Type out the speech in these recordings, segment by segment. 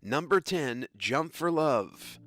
Number 10, Jump for Love.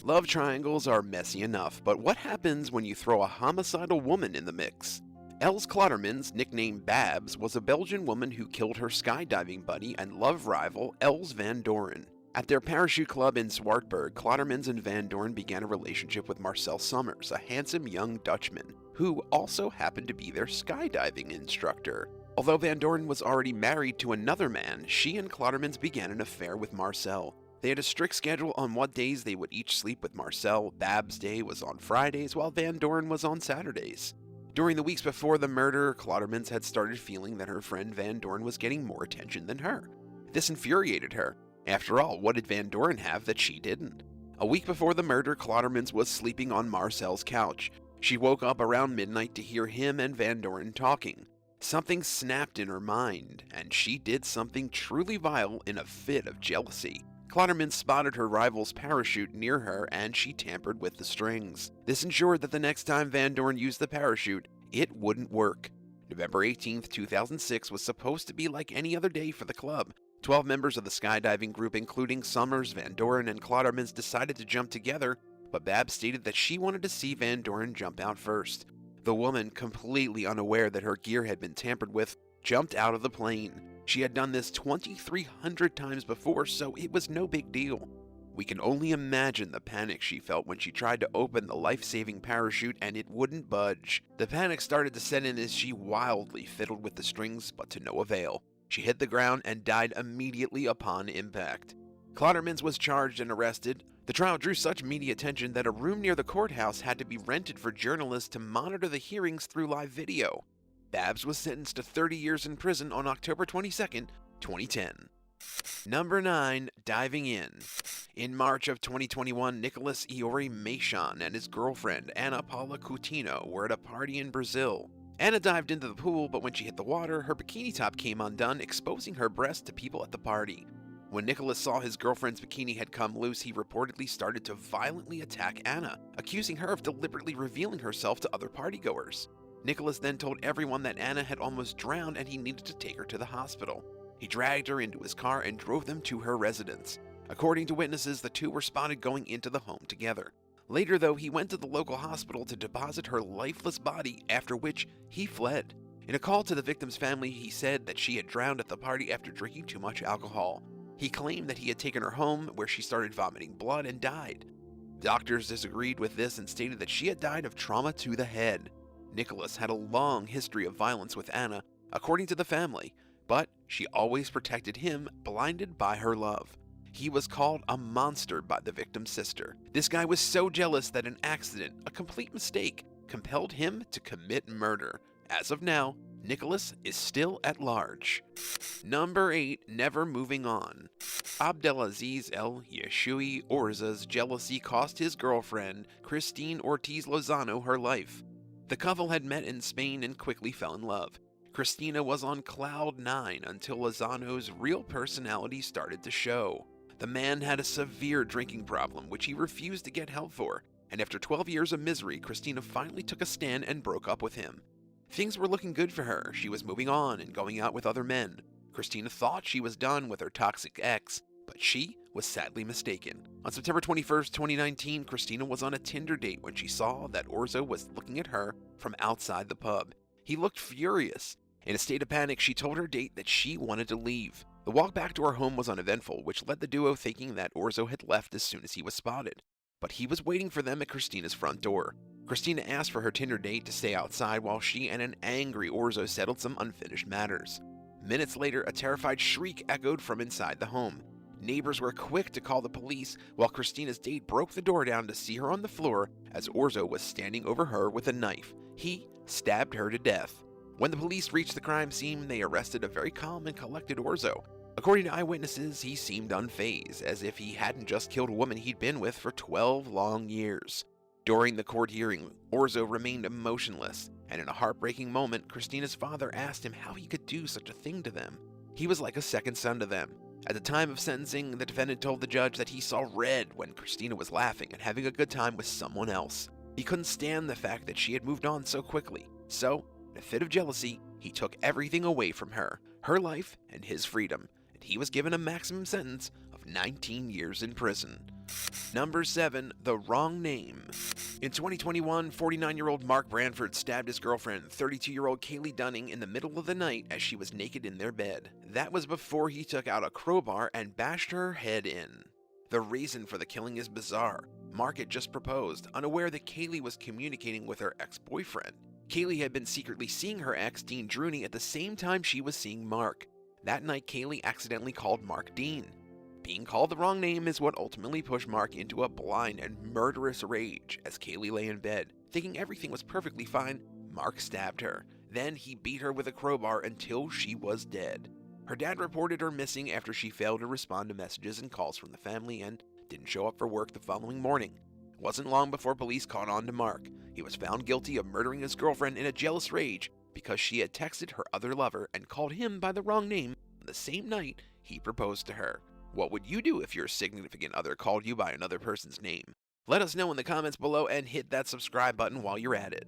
Love triangles are messy enough, but what happens when you throw a homicidal woman in the mix? Els Klottermans, nicknamed Babs, was a Belgian woman who killed her skydiving buddy and love rival Els van Doren. At their parachute club in Zwartberg, Klottermans and Van Doren began a relationship with Marcel Summers, a handsome young Dutchman, who also happened to be their skydiving instructor. Although Van Doren was already married to another man, she and Klottermans began an affair with Marcel. They had a strict schedule on what days they would each sleep with Marcel. Babs' day was on Fridays, while Van Doren was on Saturdays. During the weeks before the murder, Klottermans had started feeling that her friend Van Doren was getting more attention than her. This infuriated her. After all, what did Van Doren have that she didn't? A week before the murder, Klottermans was sleeping on Marcel's couch. She woke up around midnight to hear him and Van Doren talking. Something snapped in her mind, and she did something truly vile in a fit of jealousy. Klottermans spotted her rival's parachute near her, and she tampered with the strings. This ensured that the next time Van Doren used the parachute, it wouldn't work. November 18, 2006 was supposed to be like any other day for the club. 12 members of the skydiving group, including Summers, Van Doren, and Klottermans, decided to jump together, but Babs stated that she wanted to see Van Doren jump out first. The woman, completely unaware that her gear had been tampered with, jumped out of the plane. She had done this 2,300 times before, so it was no big deal. We can only imagine the panic she felt when she tried to open the life-saving parachute and it wouldn't budge. The panic started to set in as she wildly fiddled with the strings, but to no avail. She hit the ground and died immediately upon impact. Klottermans was charged and arrested. The trial drew such media attention that a room near the courthouse had to be rented for journalists to monitor the hearings through live video. Babs was sentenced to 30 years in prison on October 22, 2010. Number 9, Diving In. In March of 2021, Nicholas Iori Machon and his girlfriend, Ana Paula Coutinho, were at a party in Brazil. Ana dived into the pool, but when she hit the water, her bikini top came undone, exposing her breast to people at the party. When Nicholas saw his girlfriend's bikini had come loose, he reportedly started to violently attack Ana, accusing her of deliberately revealing herself to other partygoers. Nicholas then told everyone that Ana had almost drowned and he needed to take her to the hospital. He dragged her into his car and drove them to her residence. According to witnesses, the two were spotted going into the home together. Later, though, he went to the local hospital to deposit her lifeless body, after which he fled. In a call to the victim's family, he said that she had drowned at the party after drinking too much alcohol. He claimed that he had taken her home, where she started vomiting blood and died. Doctors disagreed with this and stated that she had died of trauma to the head. Nicholas had a long history of violence with Ana, according to the family, but she always protected him, blinded by her love. He was called a monster by the victim's sister. This guy was so jealous that an accident, a complete mistake, compelled him to commit murder. As of now, Nicholas is still at large. Number 8, Never Moving On. Abdelaziz El Yeshui Orza's jealousy cost his girlfriend, Christine Ortiz Lozano, her life. The couple had met in Spain and quickly fell in love. Christina was on cloud 9 until Lozano's real personality started to show. The man had a severe drinking problem, which he refused to get help for, and after 12 years of misery, Christina finally took a stand and broke up with him. Things were looking good for her. She was moving on and going out with other men. Christina thought she was done with her toxic ex, but she was sadly mistaken. On September 21, 2019, Christina was on a Tinder date when she saw that Orzo was looking at her from outside the pub. He looked furious. In a state of panic, she told her date that she wanted to leave. The walk back to her home was uneventful, which led the duo thinking that Orzo had left as soon as he was spotted. But he was waiting for them at Christina's front door. Christina asked for her Tinder date to stay outside while she and an angry Orzo settled some unfinished matters. Minutes later, a terrified shriek echoed from inside the home. Neighbors were quick to call the police, while Christina's date broke the door down to see her on the floor as Orzo was standing over her with a knife. He stabbed her to death. When the police reached the crime scene, they arrested a very calm and collected Orzo. According to eyewitnesses, he seemed unfazed, as if he hadn't just killed a woman he'd been with for 12 long years. During the court hearing, Orzo remained emotionless, and in a heartbreaking moment, Christina's father asked him how he could do such a thing to them. He was like a second son to them. At the time of sentencing, the defendant told the judge that he saw red when Christina was laughing and having a good time with someone else. He couldn't stand the fact that she had moved on so quickly, so, in a fit of jealousy, he took everything away from her, her life and his freedom, and he was given a maximum sentence of 19 years in prison. Number 7. The Wrong Name. In 2021, 49-year-old Mark Branford stabbed his girlfriend, 32-year-old Kaylee Dunning, in the middle of the night as she was naked in their bed. That was before he took out a crowbar and bashed her head in. The reason for the killing is bizarre. Mark had just proposed, unaware that Kaylee was communicating with her ex-boyfriend. Kaylee had been secretly seeing her ex, Dean Drooney, at the same time she was seeing Mark. That night, Kaylee accidentally called Mark Dean. Being called the wrong name is what ultimately pushed Mark into a blind and murderous rage. As Kaylee lay in bed, thinking everything was perfectly fine, Mark stabbed her. Then he beat her with a crowbar until she was dead. Her dad reported her missing after she failed to respond to messages and calls from the family and didn't show up for work the following morning. It wasn't long before police caught on to Mark. He was found guilty of murdering his girlfriend in a jealous rage because she had texted her other lover and called him by the wrong name on the same night he proposed to her. What would you do if your significant other called you by another person's name? Let us know in the comments below and hit that subscribe button while you're at it.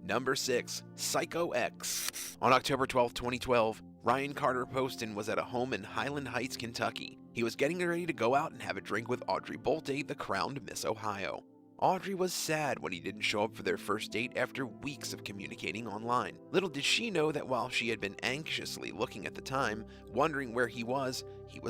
Number 6. Psycho X. On October 12, 2012, Ryan Carter Poston was at a home in Highland Heights, Kentucky. He was getting ready to go out and have a drink with Audrey Bolte, the crowned Miss Ohio. Audrey was sad when he didn't show up for their first date after weeks of communicating online. Little did she know that while she had been anxiously looking at the time, wondering where he was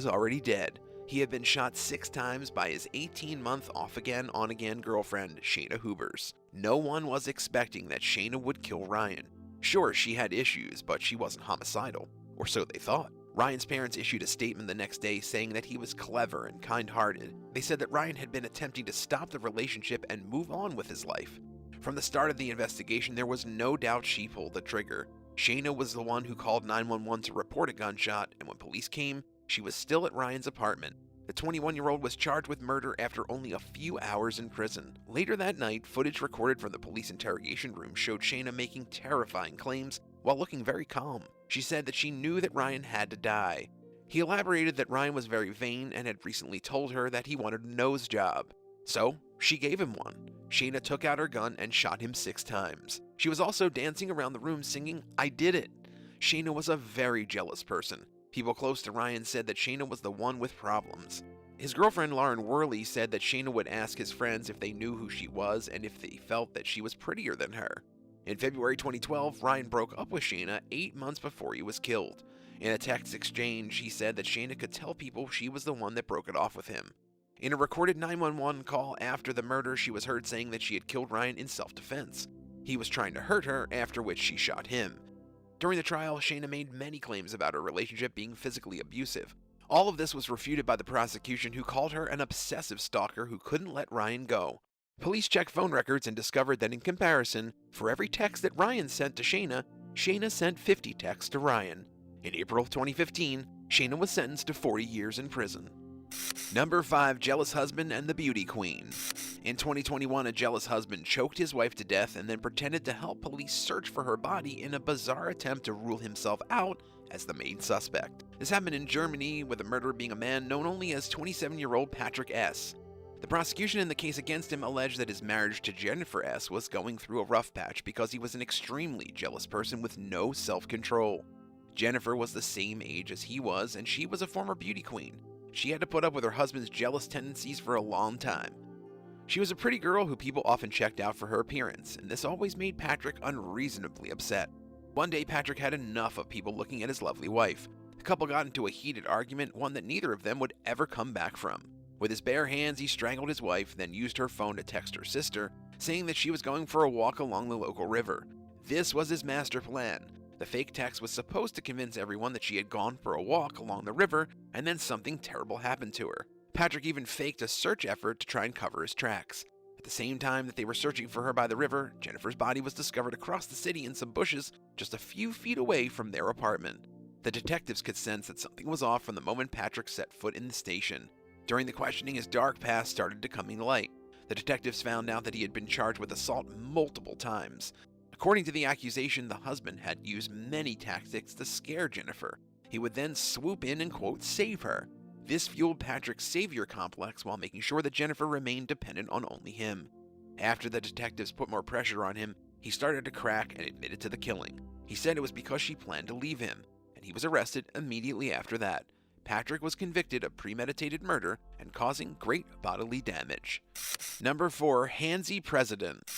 already dead. He had been shot 6 times by his 18-month off-again, on-again girlfriend, Shayna Hubers. No one was expecting that Shayna would kill Ryan. Sure, she had issues, but she wasn't homicidal, or so they thought. Ryan's parents issued a statement the next day saying that he was clever and kind-hearted. They said that Ryan had been attempting to stop the relationship and move on with his life. From the start of the investigation, there was no doubt she pulled the trigger. Shayna was the one who called 911 to report a gunshot, and when police came, she was still at Ryan's apartment. The 21-year-old was charged with murder after only a few hours in prison. Later that night, footage recorded from the police interrogation room showed Shayna making terrifying claims while looking very calm. She said that she knew that Ryan had to die. He elaborated that Ryan was very vain and had recently told her that he wanted a nose job. So, she gave him one. Shayna took out her gun and shot him 6 times. She was also dancing around the room singing, "I did it." Shayna was a very jealous person. People close to Ryan said that Shayna was the one with problems. His girlfriend Lauren Worley said that Shayna would ask his friends if they knew who she was and if they felt that she was prettier than her. In February 2012, Ryan broke up with Shayna 8 months before he was killed. In a text exchange, he said that Shayna could tell people she was the one that broke it off with him. In a recorded 911 call after the murder, she was heard saying that she had killed Ryan in self-defense. He was trying to hurt her, after which she shot him. During the trial, Shayna made many claims about her relationship being physically abusive. All of this was refuted by the prosecution, who called her an obsessive stalker who couldn't let Ryan go. Police checked phone records and discovered that in comparison, for every text that Ryan sent to Shayna, Shayna sent 50 texts to Ryan. In April of 2015, Shayna was sentenced to 40 years in prison. Number 5. Jealous Husband and the Beauty Queen. In 2021, a jealous husband choked his wife to death and then pretended to help police search for her body in a bizarre attempt to rule himself out as the main suspect. This happened in Germany, with the murderer being a man known only as 27-year-old Patrick S. The prosecution in the case against him alleged that his marriage to Jennifer S. was going through a rough patch because he was an extremely jealous person with no self-control. Jennifer was the same age as he was, and she was a former beauty queen. She had to put up with her husband's jealous tendencies for a long time. She was a pretty girl who people often checked out for her appearance, and this always made Patrick unreasonably upset. One day, Patrick had enough of people looking at his lovely wife. The couple got into a heated argument, one that neither of them would ever come back from. With his bare hands, he strangled his wife, then used her phone to text her sister, saying that she was going for a walk along the local river. This was his master plan. The fake text was supposed to convince everyone that she had gone for a walk along the river, and then something terrible happened to her. Patrick even faked a search effort to try and cover his tracks. At the same time that they were searching for her by the river, Jennifer's body was discovered across the city in some bushes just a few feet away from their apartment. The detectives could sense that something was off from the moment Patrick set foot in the station. During the questioning, his dark past started to come to light. The detectives found out that he had been charged with assault multiple times. According to the accusation, the husband had used many tactics to scare Jennifer. He would then swoop in and, quote, save her. This fueled Patrick's savior complex while making sure that Jennifer remained dependent on only him. After the detectives put more pressure on him, he started to crack and admitted to the killing. He said it was because she planned to leave him, and he was arrested immediately after that. Patrick was convicted of premeditated murder and causing great bodily damage. Number 4. HANDSY President.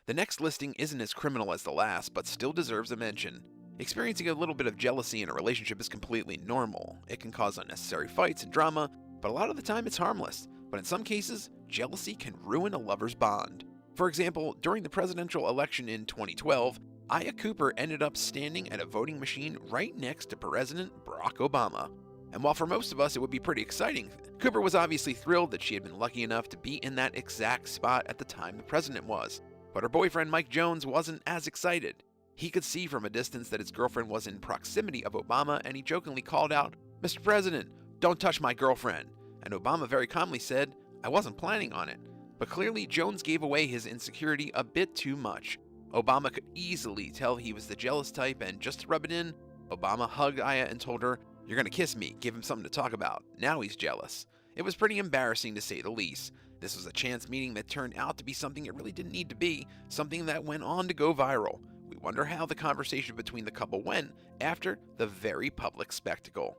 The next listing isn't as criminal as the last, but still deserves a mention. Experiencing a little bit of jealousy in a relationship is completely normal. It can cause unnecessary fights and drama, but a lot of the time it's harmless. But in some cases, jealousy can ruin a lover's bond. For example, during the presidential election in 2012, Aya Cooper ended up standing at a voting machine right next to President Barack Obama. And while for most of us it would be pretty exciting, Cooper was obviously thrilled that she had been lucky enough to be in that exact spot at the time the president was. But her boyfriend Mike Jones wasn't as excited. He could see from a distance that his girlfriend was in proximity of Obama, and he jokingly called out, "Mr. President, don't touch my girlfriend." And Obama very calmly said, "I wasn't planning on it." But clearly Jones gave away his insecurity a bit too much. Obama could easily tell he was the jealous type, and just to rub it in, Obama hugged Aya and told her, "You're gonna kiss me, give him something to talk about." Now he's jealous. It was pretty embarrassing to say the least. This was a chance meeting that turned out to be something it really didn't need to be, something that went on to go viral. We wonder how the conversation between the couple went after the very public spectacle.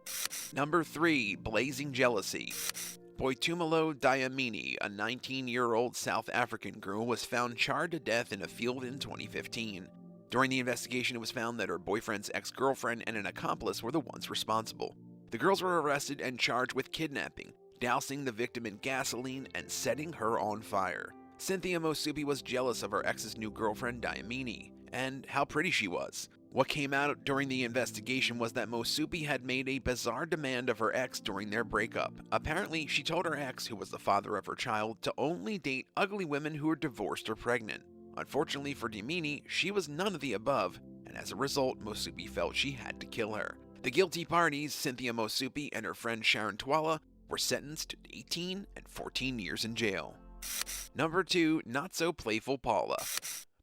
Number 3. Blazing Jealousy. Boitumelo Dlamini, a 19-year-old South African girl, was found charred to death in a field in 2015. During the investigation, it was found that her boyfriend's ex-girlfriend and an accomplice were the ones responsible. The girls were arrested and charged with kidnapping, dousing the victim in gasoline, and setting her on fire. Cynthia Mosupi was jealous of her ex's new girlfriend, Dlamini, and how pretty she was. What came out during the investigation was that Mosupi had made a bizarre demand of her ex during their breakup. Apparently, she told her ex, who was the father of her child, to only date ugly women who were divorced or pregnant. Unfortunately for Dlamini, she was none of the above, and as a result, Mosupi felt she had to kill her. The guilty parties, Cynthia Mosupi and her friend Sharon Twala, were sentenced to 18 and 14 years in jail. Number 2. Not So Playful Paula.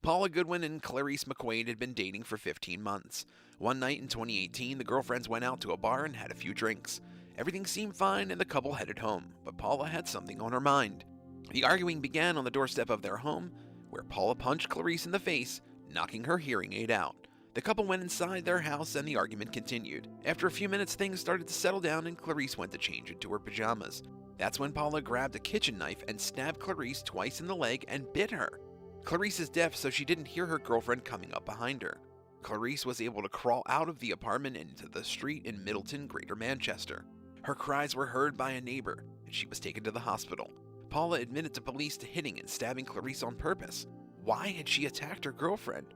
Paula Goodwin and Clarice McQuaid had been dating for 15 months. One night in 2018, the girlfriends went out to a bar and had a few drinks. Everything seemed fine and the couple headed home, but Paula had something on her mind. The arguing began on the doorstep of their home, where Paula punched Clarice in the face, knocking her hearing aid out. The couple went inside their house and the argument continued. After a few minutes, things started to settle down and Clarice went to change into her pajamas. That's when Paula grabbed a kitchen knife and stabbed Clarice twice in the leg and bit her. Clarice is deaf, so she didn't hear her girlfriend coming up behind her. Clarice was able to crawl out of the apartment and into the street in Middleton, Greater Manchester. Her cries were heard by a neighbor, and she was taken to the hospital. Paula admitted to police to hitting and stabbing Clarice on purpose. Why had she attacked her girlfriend?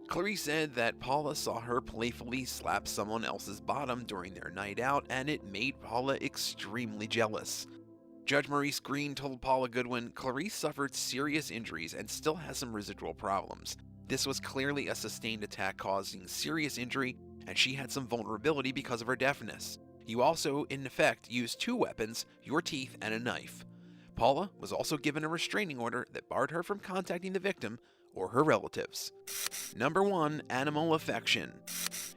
Clarice said that Paula saw her playfully slap someone else's bottom during their night out, and it made Paula extremely jealous. Judge Maurice Green told Paula Goodwin, "Clarice suffered serious injuries and still has some residual problems. This was clearly a sustained attack causing serious injury, and she had some vulnerability because of her deafness. You also, in effect, used 2 weapons, your teeth and a knife." Paula was also given a restraining order that barred her from contacting the victim or her relatives. Number 1. Animal Affection.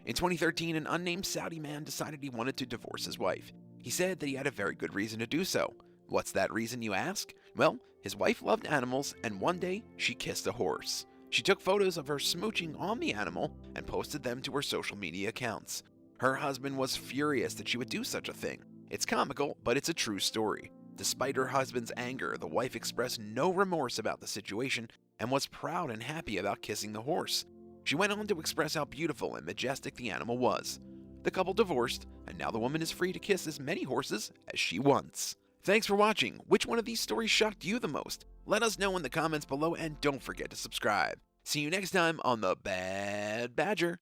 In 2013, an unnamed Saudi man decided he wanted to divorce his wife. He said that he had a very good reason to do so. What's that reason, you ask? Well, his wife loved animals, and one day she kissed a horse. She took photos of her smooching on the animal and posted them to her social media accounts. Her husband was furious that she would do such a thing. It's comical, but it's a true story. Despite her husband's anger, the wife expressed no remorse about the situation and was proud and happy about kissing the horse. She went on to express how beautiful and majestic the animal was. The couple divorced, and now the woman is free to kiss as many horses as she wants. Thanks for watching. Which one of these stories shocked you the most? Let us know in the comments below, and don't forget to subscribe. See you next time on The Bad Badger.